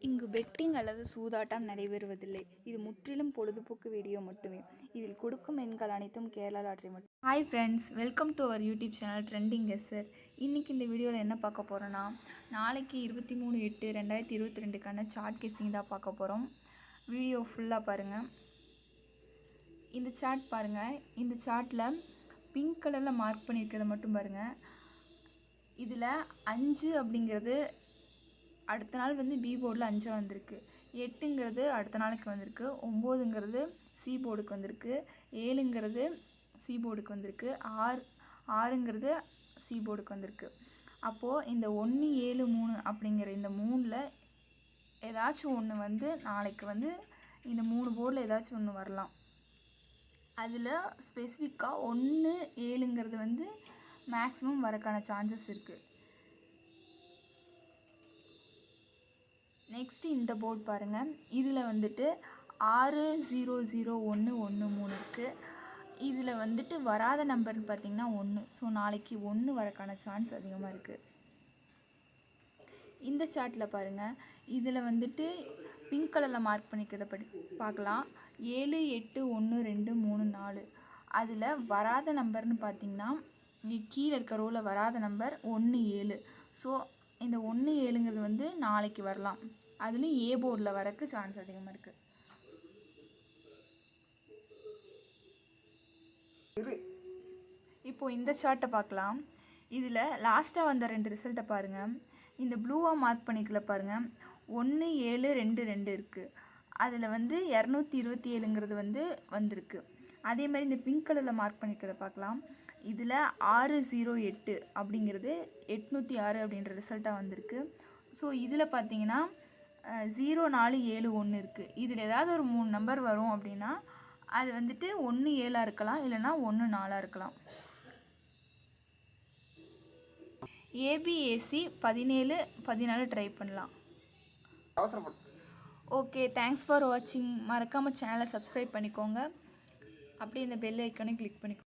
இங்கு பெட்டிங் அல்லது சூதாட்டம் நடைபெறுவதில்லை. இது முற்றிலும் பொழுதுபோக்கு வீடியோ மட்டுமே. இதில் கொடுக்கும் எண்கள் அனைத்தும் கேரளா லாட்டரி மட்டும். Hi friends, welcome to our YouTube channel trending guesser. இன்றைக்கி இந்த வீடியோவில் என்ன பார்க்க போகிறோன்னா, நாளைக்கு 23/8/2022க்கான சார்ட் கெஸ்ஸிங் தான் பார்க்க போகிறோம். வீடியோ ஃபுல்லாக பாருங்கள். இந்த சார்ட் பாருங்கள். இந்த சார்ட்டில் பிங்க் கலரில் மார்க் பண்ணியிருக்கிறத மட்டும் பாருங்கள். இதில் 5 அப்படிங்கிறது அடுத்த நாள் பி போர்டில் 5 வந்திருக்கு. 8ங்கிறது அடுத்த நாளுக்கு வந்திருக்கு. 9ங்கிறது சி போர்டுக்கு வந்திருக்கு. 7ங்கிறது சி போர்டுக்கு வந்திருக்கு. 6ங்கிறது சி போர்டுக்கு வந்திருக்கு. அப்போது இந்த 1, 7, 3 அப்படிங்கிற இந்த 3ல் ஏதாச்சும் ஒன்று நாளைக்கு இந்த 3 போர்டில் ஏதாச்சும் ஒன்று வரலாம். அதில் ஸ்பெசிஃபிக்காக 1, 7ங்கிறது மேக்ஸிமம் வரக்கான சான்சஸ் இருக்குது. நெக்ஸ்ட்டு இந்த போர்டு பாருங்கள். இதில் 600113 இருக்குது. இதில் வராத நம்பர்னு பார்த்திங்கன்னா 1. ஸோ நாளைக்கு 1 வரக்கான சான்ஸ் அதிகமாக இருக்குது. இந்த சார்ட்டில் பாருங்கள். இதில் பிங்க் கலரில் மார்க் பண்ணிக்கிறத பார்க்கலாம். 7, 8, 1, 2, 3, 4. அதில் வராத நம்பர்னு பார்த்திங்கன்னா கீழே இருக்க ரோவில் வராத நம்பர் 1, 7. ஸோ இந்த 1, 7ங்கிறது நாளைக்கு வரலாம். அதுலேயும் ஏ போர்டில் வரக்கு சான்ஸ் அதிகமாக இருக்குது. இப்போது இந்த சார்ட்டை பார்க்கலாம். இதில் லாஸ்ட்டாக வந்த 2 ரிசல்ட்டை பாருங்கள். இந்த ப்ளூவாக மார்க் பண்ணிக்கல பாருங்கள். 1, 7, 2, 2 இருக்குது. அதில் 227ங்கிறது வந்திருக்கு. அதே மாதிரி இந்த பிங்க் கலரில் மார்க் பண்ணிக்கிறத பார்க்கலாம். இதில் 608 அப்படிங்கிறது 806 அப்படின்ற ரிசல்ட்டாக வந்திருக்கு. ஸோ இதில் பார்த்தீங்கன்னா 0471 இருக்குது. இதில் ஏதாவது ஒரு 3 நம்பர் வரும் அப்படின்னா அது 1 7 இருக்கலாம், இல்லைனா 1 4 இருக்கலாம். ஏபிஏசி 17 14 ட்ரை பண்ணலாம். ஓகே, தேங்க்ஸ் ஃபார் வாட்சிங். மறக்காமல் சேனலை சப்ஸ்கிரைப் பண்ணிக்கோங்க. அப்படியே இந்த பெல் ஐக்கானை கிளிக் பண்ணிக்கோங்க.